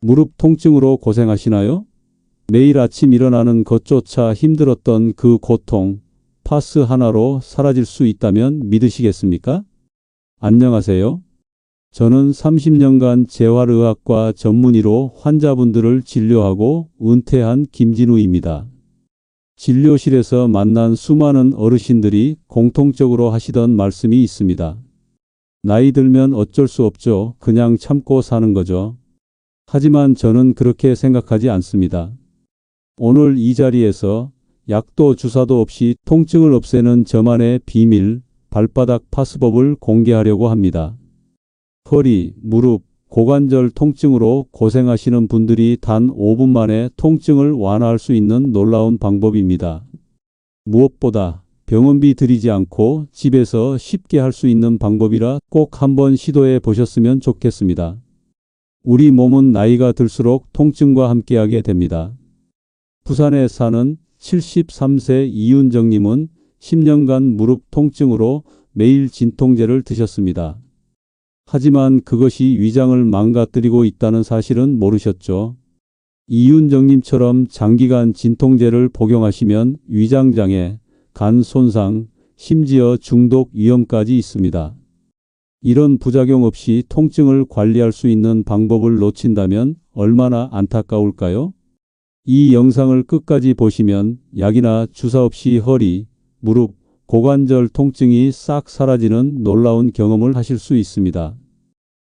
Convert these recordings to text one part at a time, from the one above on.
무릎 통증으로 고생하시나요? 매일 아침 일어나는 것조차 힘들었던 그 고통, 파스 하나로 사라질 수 있다면 믿으시겠습니까? 안녕하세요. 저는 30년간 재활의학과 전문의로 환자분들을 진료하고 은퇴한 김진우입니다. 진료실에서 만난 수많은 어르신들이 공통적으로 하시던 말씀이 있습니다. 나이 들면 어쩔 수 없죠. 그냥 참고 사는 거죠. 하지만 저는 그렇게 생각하지 않습니다. 오늘 이 자리에서 약도 주사도 없이 통증을 없애는 저만의 비밀, 발바닥 파스법을 공개하려고 합니다. 허리, 무릎, 고관절 통증으로 고생하시는 분들이 단 5분 만에 통증을 완화할 수 있는 놀라운 방법입니다. 무엇보다 병원비 들이지 않고 집에서 쉽게 할 수 있는 방법이라 꼭 한번 시도해 보셨으면 좋겠습니다. 우리 몸은 나이가 들수록 통증과 함께하게 됩니다. 부산에 사는 73세 이윤정님은 10년간 무릎 통증으로 매일 진통제를 드셨습니다. 하지만 그것이 위장을 망가뜨리고 있다는 사실은 모르셨죠. 이윤정님처럼 장기간 진통제를 복용하시면 위장장애, 간 손상, 심지어 중독 위험까지 있습니다. 이런 부작용 없이 통증을 관리할 수 있는 방법을 놓친다면 얼마나 안타까울까요? 이 영상을 끝까지 보시면 약이나 주사 없이 허리, 무릎, 고관절 통증이 싹 사라지는 놀라운 경험을 하실 수 있습니다.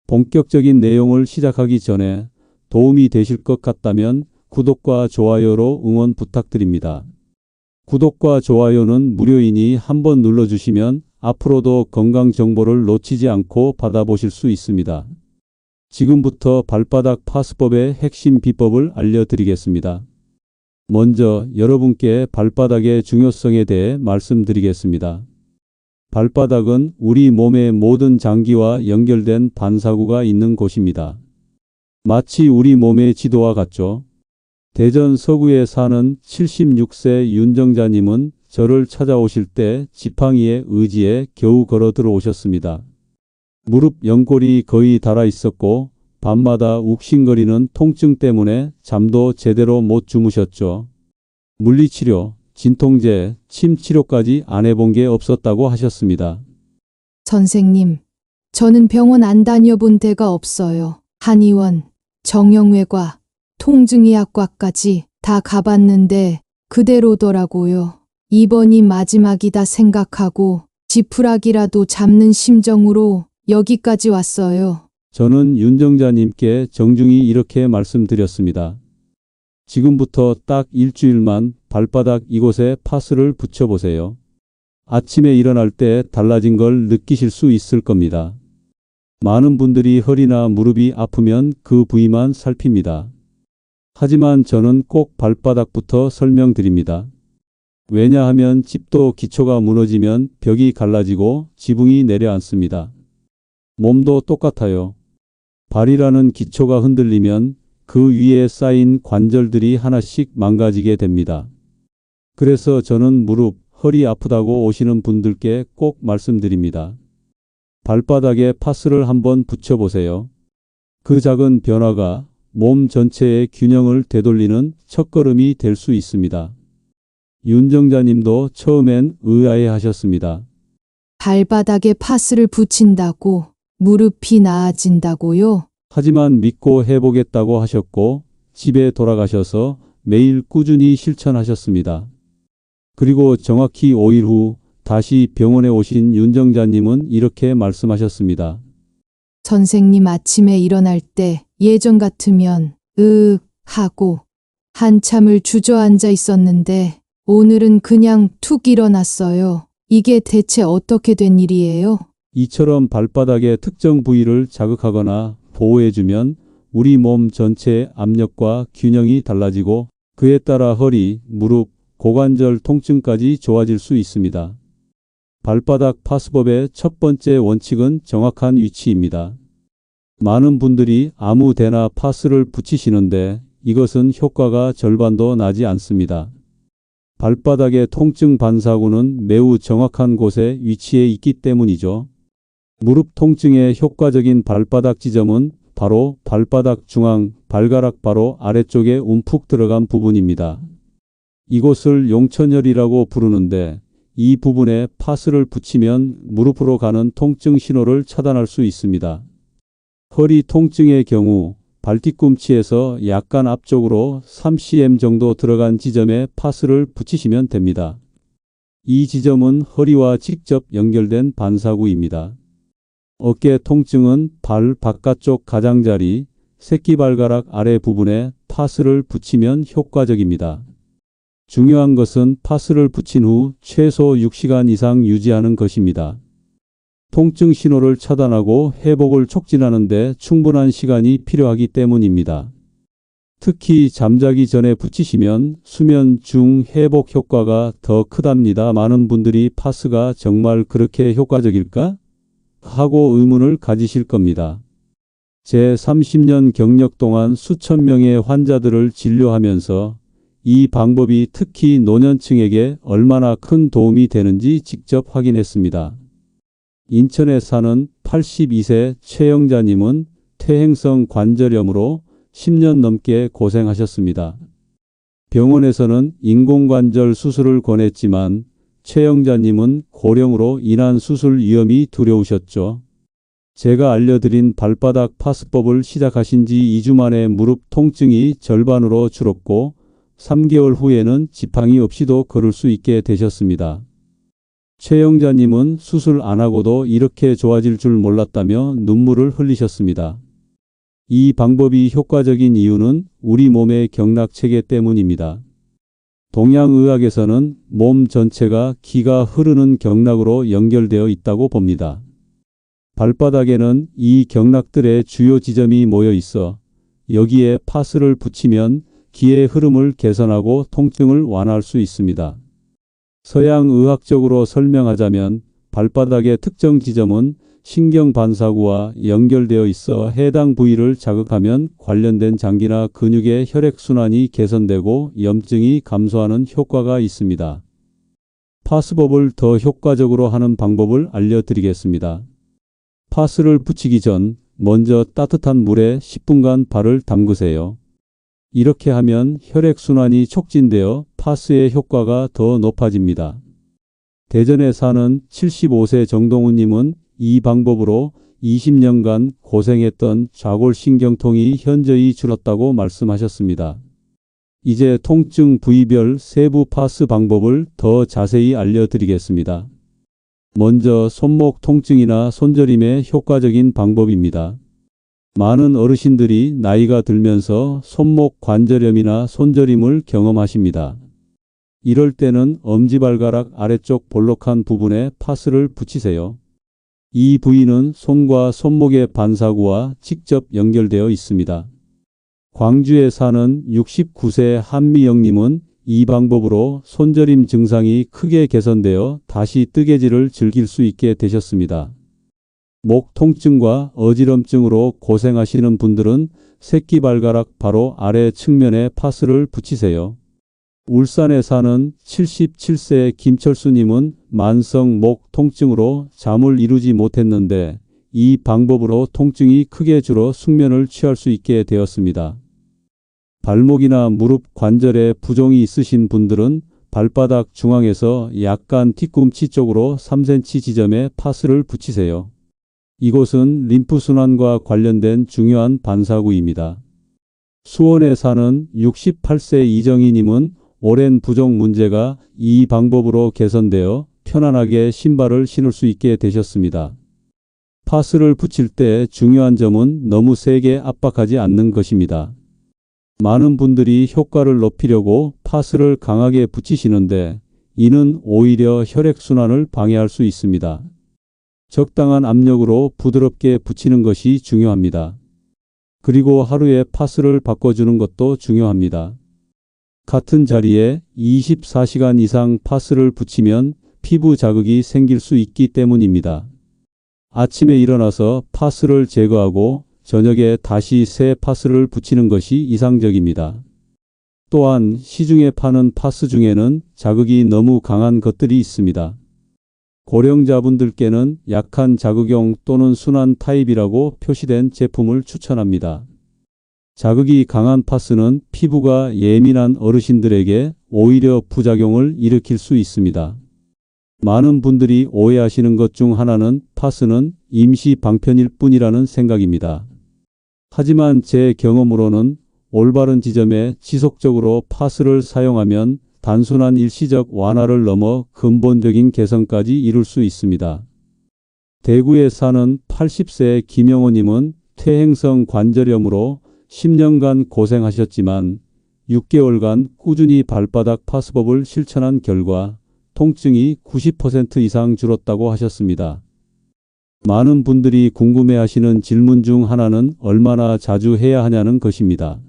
본격적인 내용을 시작하기 전에 도움이 되실 것 같다면 구독과 좋아요로 응원 부탁드립니다. 구독과 좋아요는 무료이니 한번 눌러주시면 앞으로도 건강 정보를 놓치지 않고 받아보실 수 있습니다. 지금부터 발바닥 파스법의 핵심 비법을 알려드리겠습니다. 먼저 여러분께 발바닥의 중요성에 대해 말씀드리겠습니다. 발바닥은 우리 몸의 모든 장기와 연결된 반사구가 있는 곳입니다. 마치 우리 몸의 지도와 같죠. 대전 서구에 사는 76세 윤정자님은 저를 찾아오실 때 지팡이의 의지에 겨우 걸어 들어오셨습니다. 무릎 연골이 거의 닳아 있었고 밤마다 욱신거리는 통증 때문에 잠도 제대로 못 주무셨죠. 물리치료, 진통제, 침치료까지 안 해본 게 없었다고 하셨습니다. 선생님, 저는 병원 안 다녀본 데가 없어요. 한의원, 정형외과, 통증의학과까지 다 가봤는데 그대로더라고요. 이번이 마지막이다 생각하고 지푸라기라도 잡는 심정으로 여기까지 왔어요. 저는 윤정자님께 정중히 이렇게 말씀드렸습니다. 지금부터 딱 일주일만 발바닥 이곳에 파스를 붙여보세요. 아침에 일어날 때 달라진 걸 느끼실 수 있을 겁니다. 많은 분들이 허리나 무릎이 아프면 그 부위만 살핍니다. 하지만 저는 꼭 발바닥부터 설명드립니다. 왜냐하면 집도 기초가 무너지면 벽이 갈라지고 지붕이 내려앉습니다. 몸도 똑같아요. 발이라는 기초가 흔들리면 그 위에 쌓인 관절들이 하나씩 망가지게 됩니다. 그래서 저는 무릎, 허리 아프다고 오시는 분들께 꼭 말씀드립니다. 발바닥에 파스를 한번 붙여보세요. 그 작은 변화가 몸 전체의 균형을 되돌리는 첫걸음이 될 수 있습니다. 윤정자님도 처음엔 의아해 하셨습니다. 발바닥에 파스를 붙인다고 무릎이 나아진다고요? 하지만 믿고 해보겠다고 하셨고 집에 돌아가셔서 매일 꾸준히 실천하셨습니다. 그리고 정확히 5일 후 다시 병원에 오신 윤정자님은 이렇게 말씀하셨습니다. 선생님 아침에 일어날 때 예전 같으면 하고 한참을 주저앉아 있었는데 오늘은 그냥 툭 일어났어요. 이게 대체 어떻게 된 일이에요? 이처럼 발바닥의 특정 부위를 자극하거나 보호해주면 우리 몸 전체의 압력과 균형이 달라지고 그에 따라 허리, 무릎, 고관절 통증까지 좋아질 수 있습니다. 발바닥 파스법의 첫 번째 원칙은 정확한 위치입니다. 많은 분들이 아무 데나 파스를 붙이시는데 이것은 효과가 절반도 나지 않습니다. 발바닥의 통증 반사구는 매우 정확한 곳에 위치해 있기 때문이죠. 무릎 통증의 효과적인 발바닥 지점은 바로 발바닥 중앙, 발가락 바로 아래쪽에 움푹 들어간 부분입니다. 이곳을 용천혈이라고 부르는데 이 부분에 파스를 붙이면 무릎으로 가는 통증 신호를 차단할 수 있습니다. 허리 통증의 경우 발뒤꿈치에서 약간 앞쪽으로 3cm 정도 들어간 지점에 파스를 붙이시면 됩니다. 이 지점은 허리와 직접 연결된 반사구입니다. 어깨 통증은 발 바깥쪽 가장자리, 새끼발가락 아래 부분에 파스를 붙이면 효과적입니다. 중요한 것은 파스를 붙인 후 최소 6시간 이상 유지하는 것입니다. 통증 신호를 차단하고 회복을 촉진하는 데 충분한 시간이 필요하기 때문입니다. 특히 잠자기 전에 붙이시면 수면 중 회복 효과가 더 크답니다. 많은 분들이 파스가 정말 그렇게 효과적일까? 하고 의문을 가지실 겁니다. 제 30년 경력 동안 수천 명의 환자들을 진료하면서 이 방법이 특히 노년층에게 얼마나 큰 도움이 되는지 직접 확인했습니다. 인천에 사는 82세 최영자님은 퇴행성 관절염으로 10년 넘게 고생하셨습니다. 병원에서는 인공관절 수술을 권했지만 최영자님은 고령으로 인한 수술 위험이 두려우셨죠. 제가 알려드린 발바닥 파스법을 시작하신 지 2주 만에 무릎 통증이 절반으로 줄었고 3개월 후에는 지팡이 없이도 걸을 수 있게 되셨습니다. 최영자님은 수술 안 하고도 이렇게 좋아질 줄 몰랐다며 눈물을 흘리셨습니다. 이 방법이 효과적인 이유는 우리 몸의 경락체계 때문입니다. 동양의학에서는 몸 전체가 기가 흐르는 경락으로 연결되어 있다고 봅니다. 발바닥에는 이 경락들의 주요 지점이 모여 있어 여기에 파스를 붙이면 기의 흐름을 개선하고 통증을 완화할 수 있습니다. 서양의학적으로 설명하자면 발바닥의 특정 지점은 신경반사구와 연결되어 있어 해당 부위를 자극하면 관련된 장기나 근육의 혈액순환이 개선되고 염증이 감소하는 효과가 있습니다. 파스법을 더 효과적으로 하는 방법을 알려드리겠습니다. 파스를 붙이기 전 먼저 따뜻한 물에 10분간 발을 담그세요. 이렇게 하면 혈액순환이 촉진되어 파스의 효과가 더 높아집니다. 대전에 사는 75세 정동훈님은 이 방법으로 20년간 고생했던 좌골신경통이 현저히 줄었다고 말씀하셨습니다. 이제 통증 부위별 세부 파스 방법을 더 자세히 알려드리겠습니다. 먼저 손목 통증이나 손저림에 효과적인 방법입니다. 많은 어르신들이 나이가 들면서 손목 관절염이나 손저림을 경험하십니다. 이럴 때는 엄지발가락 아래쪽 볼록한 부분에 파스를 붙이세요. 이 부위는 손과 손목의 반사구와 직접 연결되어 있습니다. 광주에 사는 69세 한미영님은 이 방법으로 손저림 증상이 크게 개선되어 다시 뜨개질을 즐길 수 있게 되셨습니다. 목 통증과 어지럼증으로 고생하시는 분들은 새끼발가락 바로 아래 측면에 파스를 붙이세요. 울산에 사는 77세 김철수님은 만성 목 통증으로 잠을 이루지 못했는데 이 방법으로 통증이 크게 줄어 숙면을 취할 수 있게 되었습니다. 발목이나 무릎 관절에 부종이 있으신 분들은 발바닥 중앙에서 약간 뒤꿈치 쪽으로 3cm 지점에 파스를 붙이세요. 이곳은 림프순환과 관련된 중요한 반사구입니다. 수원에 사는 68세 이정희님은 오랜 부종 문제가 이 방법으로 개선되어 편안하게 신발을 신을 수 있게 되셨습니다. 파스를 붙일 때 중요한 점은 너무 세게 압박하지 않는 것입니다. 많은 분들이 효과를 높이려고 파스를 강하게 붙이시는데 이는 오히려 혈액순환을 방해할 수 있습니다. 적당한 압력으로 부드럽게 붙이는 것이 중요합니다. 그리고 하루에 파스를 바꿔주는 것도 중요합니다. 같은 자리에 24시간 이상 파스를 붙이면 피부 자극이 생길 수 있기 때문입니다. 아침에 일어나서 파스를 제거하고 저녁에 다시 새 파스를 붙이는 것이 이상적입니다. 또한 시중에 파는 파스 중에는 자극이 너무 강한 것들이 있습니다. 고령자분들께는 약한 자극용 또는 순한 타입이라고 표시된 제품을 추천합니다. 자극이 강한 파스는 피부가 예민한 어르신들에게 오히려 부작용을 일으킬 수 있습니다. 많은 분들이 오해하시는 것 중 하나는 파스는 임시 방편일 뿐이라는 생각입니다. 하지만 제 경험으로는 올바른 지점에 지속적으로 파스를 사용하면 단순한 일시적 완화를 넘어 근본적인 개선까지 이룰 수 있습니다. 대구에 사는 80세 김영호님은 퇴행성 관절염으로 10년간 고생하셨지만 6개월간 꾸준히 발바닥 파스법을 실천한 결과 통증이 90% 이상 줄었다고 하셨습니다. 많은 분들이 궁금해하시는 질문 중 하나는 얼마나 자주 해야 하냐는 것입니다.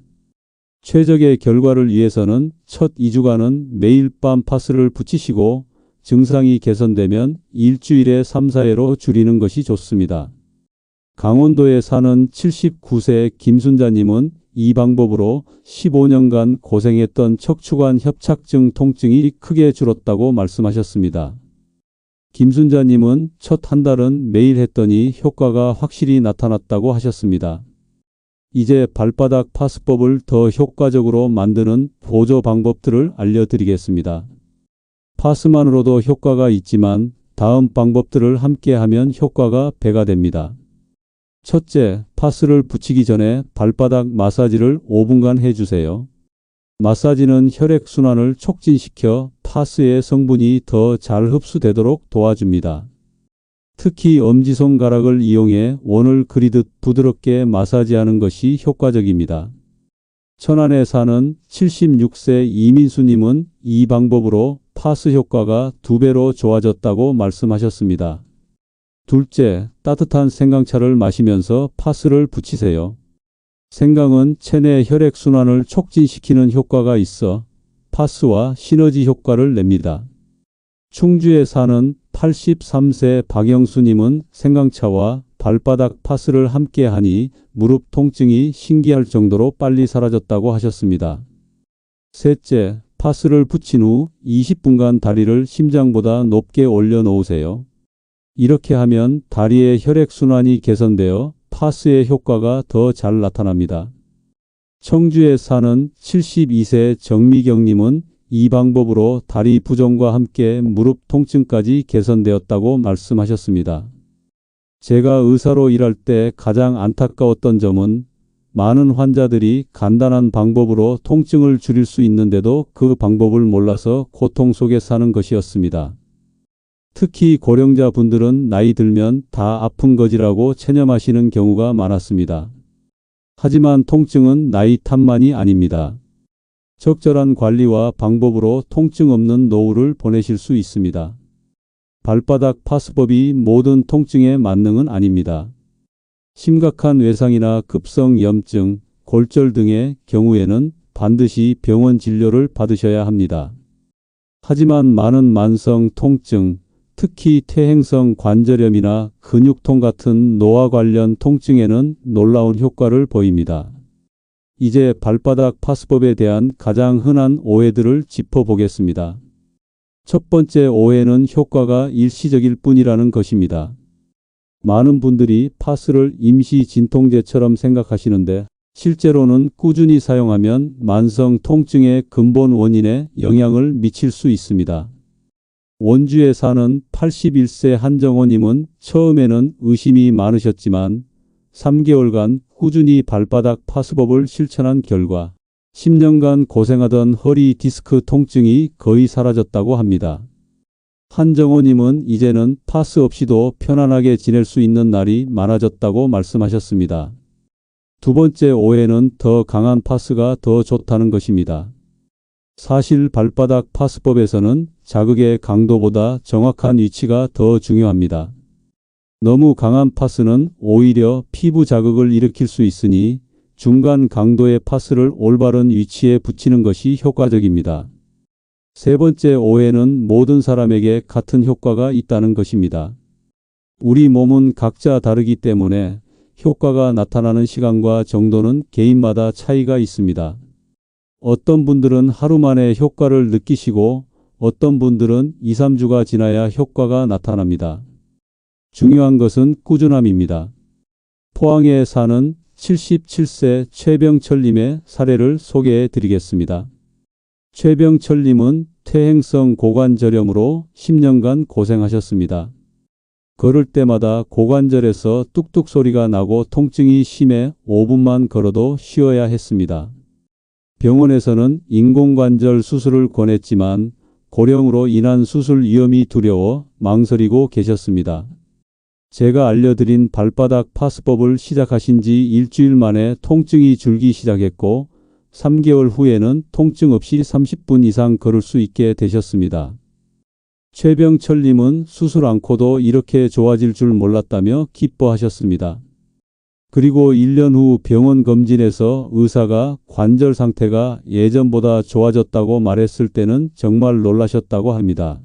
최적의 결과를 위해서는 첫 2주간은 매일 밤 파스를 붙이시고 증상이 개선되면 일주일에 3, 4회로 줄이는 것이 좋습니다. 강원도에 사는 79세 김순자님은 이 방법으로 15년간 고생했던 척추관 협착증 통증이 크게 줄었다고 말씀하셨습니다. 김순자님은 첫 한 달은 매일 했더니 효과가 확실히 나타났다고 하셨습니다. 이제 발바닥 파스법을 더 효과적으로 만드는 보조 방법들을 알려드리겠습니다. 파스만으로도 효과가 있지만 다음 방법들을 함께 하면 효과가 배가 됩니다. 첫째, 파스를 붙이기 전에 발바닥 마사지를 5분간 해주세요. 마사지는 혈액순환을 촉진시켜 파스의 성분이 더 잘 흡수되도록 도와줍니다. 특히 엄지손가락을 이용해 원을 그리듯 부드럽게 마사지하는 것이 효과적입니다. 천안에 사는 76세 이민수님은 이 방법으로 파스 효과가 2배로 좋아졌다고 말씀하셨습니다. 둘째, 따뜻한 생강차를 마시면서 파스를 붙이세요. 생강은 체내 혈액순환을 촉진시키는 효과가 있어 파스와 시너지 효과를 냅니다. 충주에 사는 83세 박영수님은 생강차와 발바닥 파스를 함께 하니 무릎 통증이 신기할 정도로 빨리 사라졌다고 하셨습니다. 셋째, 파스를 붙인 후 20분간 다리를 심장보다 높게 올려놓으세요. 이렇게 하면 다리의 혈액순환이 개선되어 파스의 효과가 더 잘 나타납니다. 청주에 사는 72세 정미경님은 이 방법으로 다리 부종과 함께 무릎 통증까지 개선되었다고 말씀하셨습니다. 제가 의사로 일할 때 가장 안타까웠던 점은 많은 환자들이 간단한 방법으로 통증을 줄일 수 있는데도 그 방법을 몰라서 고통 속에 사는 것이었습니다. 특히 고령자 분들은 나이 들면 다 아픈 거지라고 체념하시는 경우가 많았습니다. 하지만 통증은 나이 탓만이 아닙니다. 적절한 관리와 방법으로 통증 없는 노후를 보내실 수 있습니다. 발바닥 파스법이 모든 통증의 만능은 아닙니다. 심각한 외상이나 급성 염증, 골절 등의 경우에는 반드시 병원 진료를 받으셔야 합니다. 하지만 많은 만성 통증, 특히 퇴행성 관절염이나 근육통 같은 노화 관련 통증에는 놀라운 효과를 보입니다. 이제 발바닥 파스법에 대한 가장 흔한 오해들을 짚어보겠습니다. 첫 번째 오해는 효과가 일시적일 뿐이라는 것입니다. 많은 분들이 파스를 임시 진통제처럼 생각하시는데 실제로는 꾸준히 사용하면 만성 통증의 근본 원인에 영향을 미칠 수 있습니다. 원주에 사는 81세 한정호님은 처음에는 의심이 많으셨지만 3개월간 꾸준히 발바닥 파스법을 실천한 결과 10년간 고생하던 허리 디스크 통증이 거의 사라졌다고 합니다. 한정호님은 이제는 파스 없이도 편안하게 지낼 수 있는 날이 많아졌다고 말씀하셨습니다. 두 번째 오해는 더 강한 파스가 더 좋다는 것입니다. 사실 발바닥 파스법에서는 자극의 강도보다 정확한 위치가 더 중요합니다. 너무 강한 파스는 오히려 피부 자극을 일으킬 수 있으니 중간 강도의 파스를 올바른 위치에 붙이는 것이 효과적입니다. 세 번째 오해는 모든 사람에게 같은 효과가 있다는 것입니다. 우리 몸은 각자 다르기 때문에 효과가 나타나는 시간과 정도는 개인마다 차이가 있습니다. 어떤 분들은 하루 만에 효과를 느끼시고 어떤 분들은 2, 3주가 지나야 효과가 나타납니다. 중요한 것은 꾸준함입니다. 포항에 사는 77세 최병철님의 사례를 소개해 드리겠습니다. 최병철님은 퇴행성 고관절염으로 10년간 고생하셨습니다. 걸을 때마다 고관절에서 뚝뚝 소리가 나고 통증이 심해 5분만 걸어도 쉬어야 했습니다. 병원에서는 인공관절 수술을 권했지만 고령으로 인한 수술 위험이 두려워 망설이고 계셨습니다. 제가 알려드린 발바닥 파스법을 시작하신 지 일주일 만에 통증이 줄기 시작했고 3개월 후에는 통증 없이 30분 이상 걸을 수 있게 되셨습니다. 최병철님은 수술 않고도 이렇게 좋아질 줄 몰랐다며 기뻐하셨습니다. 그리고 1년 후 병원 검진에서 의사가 관절 상태가 예전보다 좋아졌다고 말했을 때는 정말 놀라셨다고 합니다.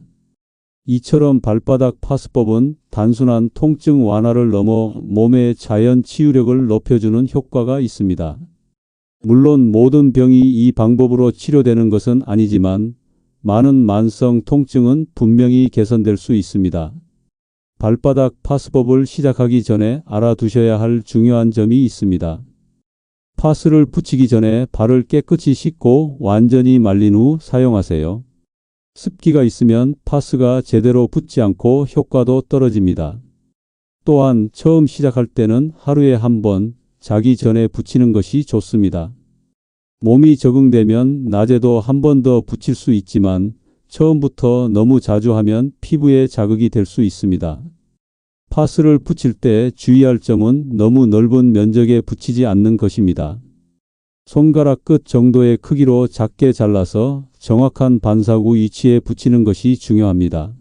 이처럼 발바닥 파스법은 단순한 통증 완화를 넘어 몸의 자연 치유력을 높여주는 효과가 있습니다. 물론 모든 병이 이 방법으로 치료되는 것은 아니지만 많은 만성 통증은 분명히 개선될 수 있습니다. 발바닥 파스법을 시작하기 전에 알아두셔야 할 중요한 점이 있습니다. 파스를 붙이기 전에 발을 깨끗이 씻고 완전히 말린 후 사용하세요. 습기가 있으면 파스가 제대로 붙지 않고 효과도 떨어집니다. 또한 처음 시작할 때는 하루에 한 번 자기 전에 붙이는 것이 좋습니다. 몸이 적응되면 낮에도 한 번 더 붙일 수 있지만 처음부터 너무 자주 하면 피부에 자극이 될 수 있습니다. 파스를 붙일 때 주의할 점은 너무 넓은 면적에 붙이지 않는 것입니다. 손가락 끝 정도의 크기로 작게 잘라서 정확한 반사구 위치에 붙이는 것이 중요합니다.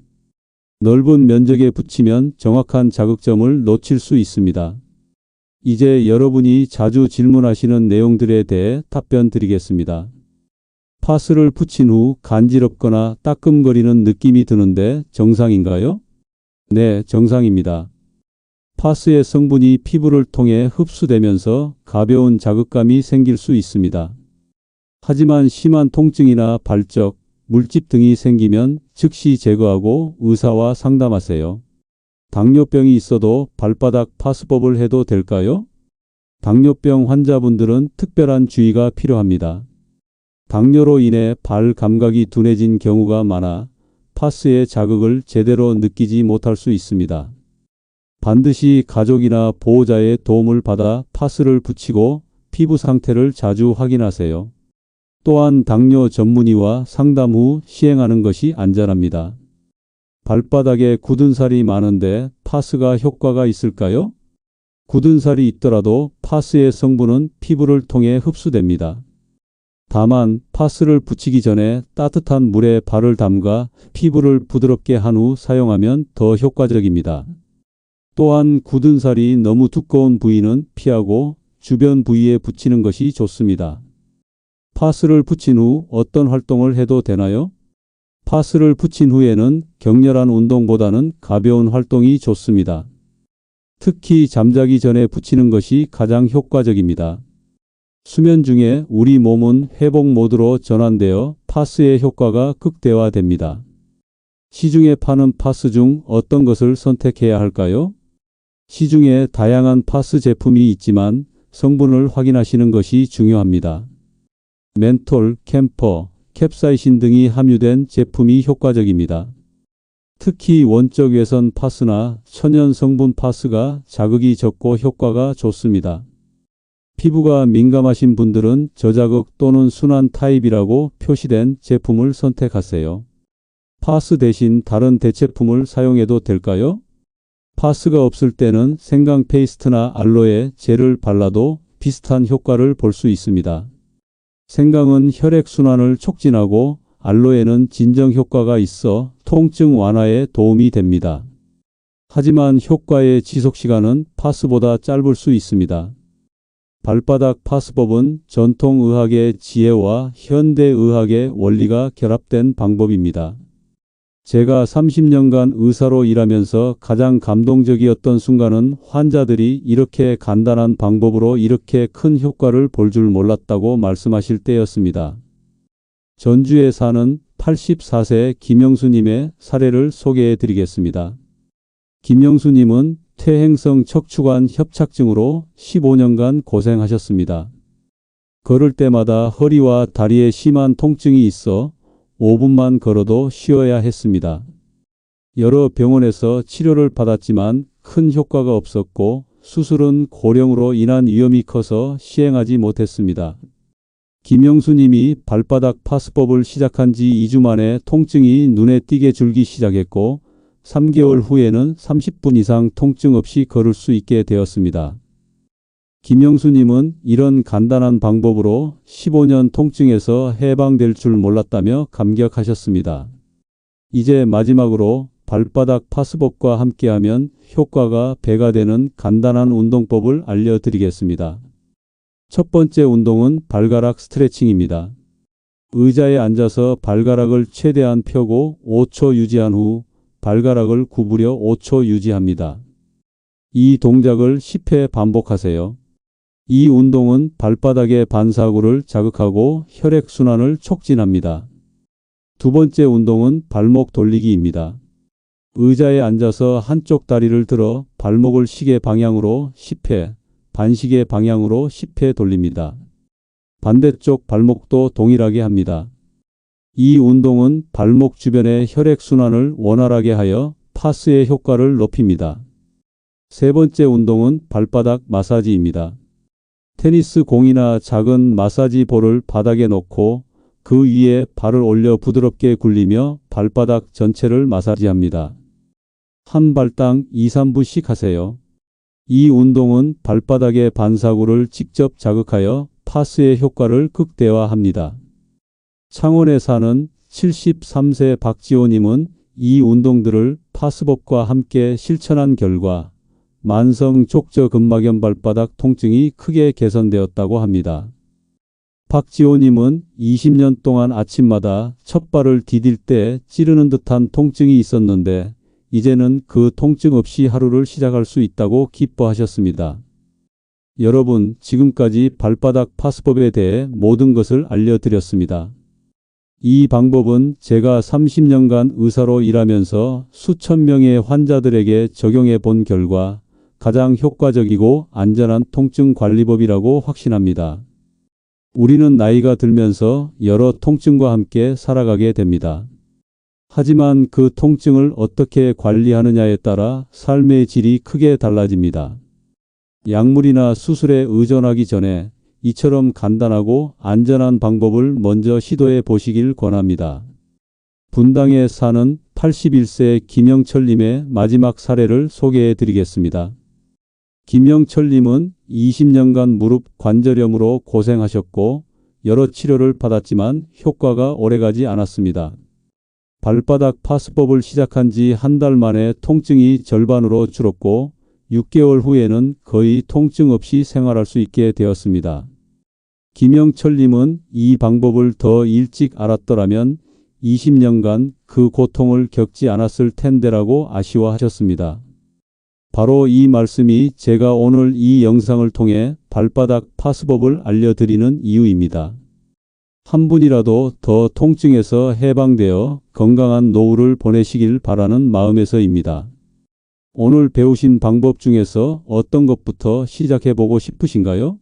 넓은 면적에 붙이면 정확한 자극점을 놓칠 수 있습니다. 이제 여러분이 자주 질문하시는 내용들에 대해 답변 드리겠습니다. 파스를 붙인 후 간지럽거나 따끔거리는 느낌이 드는데 정상인가요? 네, 정상입니다. 파스의 성분이 피부를 통해 흡수되면서 가벼운 자극감이 생길 수 있습니다. 하지만 심한 통증이나 발적, 물집 등이 생기면 즉시 제거하고 의사와 상담하세요. 당뇨병이 있어도 발바닥 파스법을 해도 될까요? 당뇨병 환자분들은 특별한 주의가 필요합니다. 당뇨로 인해 발 감각이 둔해진 경우가 많아 파스의 자극을 제대로 느끼지 못할 수 있습니다. 반드시 가족이나 보호자의 도움을 받아 파스를 붙이고 피부 상태를 자주 확인하세요. 또한 당뇨 전문의와 상담 후 시행하는 것이 안전합니다. 발바닥에 굳은 살이 많은데 파스가 효과가 있을까요? 굳은 살이 있더라도 파스의 성분은 피부를 통해 흡수됩니다. 다만 파스를 붙이기 전에 따뜻한 물에 발을 담가 피부를 부드럽게 한 후 사용하면 더 효과적입니다. 또한 굳은 살이 너무 두꺼운 부위는 피하고 주변 부위에 붙이는 것이 좋습니다. 파스를 붙인 후 어떤 활동을 해도 되나요? 파스를 붙인 후에는 격렬한 운동보다는 가벼운 활동이 좋습니다. 특히 잠자기 전에 붙이는 것이 가장 효과적입니다. 수면 중에 우리 몸은 회복 모드로 전환되어 파스의 효과가 극대화됩니다. 시중에 파는 파스 중 어떤 것을 선택해야 할까요? 시중에 다양한 파스 제품이 있지만 성분을 확인하시는 것이 중요합니다. 멘톨, 캠퍼, 캡사이신 등이 함유된 제품이 효과적입니다. 특히 원적 외선 파스나 천연 성분 파스가 자극이 적고 효과가 좋습니다. 피부가 민감하신 분들은 저자극 또는 순한 타입이라고 표시된 제품을 선택하세요. 파스 대신 다른 대체품을 사용해도 될까요? 파스가 없을 때는 생강 페이스트나 알로에 젤을 발라도 비슷한 효과를 볼 수 있습니다. 생강은 혈액순환을 촉진하고 알로에는 진정 효과가 있어 통증 완화에 도움이 됩니다. 하지만 효과의 지속시간은 파스보다 짧을 수 있습니다. 발바닥 파스법은 전통의학의 지혜와 현대의학의 원리가 결합된 방법입니다. 제가 30년간 의사로 일하면서 가장 감동적이었던 순간은 환자들이 이렇게 간단한 방법으로 이렇게 큰 효과를 볼 줄 몰랐다고 말씀하실 때였습니다. 전주에 사는 84세 김영수님의 사례를 소개해 드리겠습니다. 김영수님은 퇴행성 척추관 협착증으로 15년간 고생하셨습니다. 걸을 때마다 허리와 다리에 심한 통증이 있어 5분만 걸어도 쉬어야 했습니다. 여러 병원에서 치료를 받았지만 큰 효과가 없었고 수술은 고령으로 인한 위험이 커서 시행하지 못했습니다. 김영수님이 발바닥 파스법을 시작한 지 2주 만에 통증이 눈에 띄게 줄기 시작했고 3개월 후에는 30분 이상 통증 없이 걸을 수 있게 되었습니다. 김영수님은 이런 간단한 방법으로 15년 통증에서 해방될 줄 몰랐다며 감격하셨습니다. 이제 마지막으로 발바닥 파스법과 함께하면 효과가 배가 되는 간단한 운동법을 알려드리겠습니다. 첫 번째 운동은 발가락 스트레칭입니다. 의자에 앉아서 발가락을 최대한 펴고 5초 유지한 후 발가락을 구부려 5초 유지합니다. 이 동작을 10회 반복하세요. 이 운동은 발바닥의 반사구를 자극하고 혈액순환을 촉진합니다. 두 번째 운동은 발목 돌리기입니다. 의자에 앉아서 한쪽 다리를 들어 발목을 시계 방향으로 10회, 반시계 방향으로 10회 돌립니다. 반대쪽 발목도 동일하게 합니다. 이 운동은 발목 주변의 혈액순환을 원활하게 하여 파스의 효과를 높입니다. 세 번째 운동은 발바닥 마사지입니다. 테니스 공이나 작은 마사지 볼을 바닥에 놓고 그 위에 발을 올려 부드럽게 굴리며 발바닥 전체를 마사지합니다. 한 발당 2, 3분씩 하세요. 이 운동은 발바닥의 반사구를 직접 자극하여 파스의 효과를 극대화합니다. 창원에 사는 73세 박지호님은 이 운동들을 파스법과 함께 실천한 결과 만성 족저근막염 발바닥 통증이 크게 개선되었다고 합니다. 박지호님은 20년 동안 아침마다 첫 발을 디딜 때 찌르는 듯한 통증이 있었는데 이제는 그 통증 없이 하루를 시작할 수 있다고 기뻐하셨습니다. 여러분, 지금까지 발바닥 파스법에 대해 모든 것을 알려드렸습니다. 이 방법은 제가 30년간 의사로 일하면서 수천 명의 환자들에게 적용해 본 결과 가장 효과적이고 안전한 통증 관리법이라고 확신합니다. 우리는 나이가 들면서 여러 통증과 함께 살아가게 됩니다. 하지만 그 통증을 어떻게 관리하느냐에 따라 삶의 질이 크게 달라집니다. 약물이나 수술에 의존하기 전에 이처럼 간단하고 안전한 방법을 먼저 시도해 보시길 권합니다. 분당에 사는 81세 김영철님의 마지막 사례를 소개해 드리겠습니다. 김영철님은 20년간 무릎 관절염으로 고생하셨고 여러 치료를 받았지만 효과가 오래가지 않았습니다. 발바닥 파스법을 시작한 지 한 달 만에 통증이 절반으로 줄었고 6개월 후에는 거의 통증 없이 생활할 수 있게 되었습니다. 김영철님은 이 방법을 더 일찍 알았더라면 20년간 그 고통을 겪지 않았을 텐데라고 아쉬워하셨습니다. 바로 이 말씀이 제가 오늘 이 영상을 통해 발바닥 파스법을 알려드리는 이유입니다. 한 분이라도 더 통증에서 해방되어 건강한 노후를 보내시길 바라는 마음에서입니다. 오늘 배우신 방법 중에서 어떤 것부터 시작해보고 싶으신가요?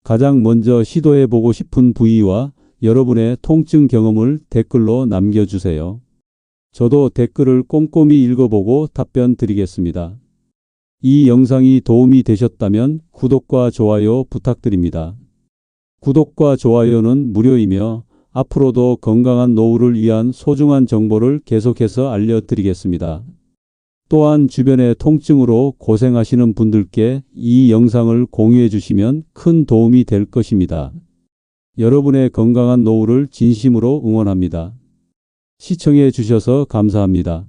가장 먼저 시도해보고 싶은 부위와 여러분의 통증 경험을 댓글로 남겨주세요. 저도 댓글을 꼼꼼히 읽어보고 답변 드리겠습니다. 이 영상이 도움이 되셨다면 구독과 좋아요 부탁드립니다. 구독과 좋아요는 무료이며 앞으로도 건강한 노후를 위한 소중한 정보를 계속해서 알려드리겠습니다. 또한 주변의 통증으로 고생하시는 분들께 이 영상을 공유해 주시면 큰 도움이 될 것입니다. 여러분의 건강한 노후를 진심으로 응원합니다. 시청해 주셔서 감사합니다.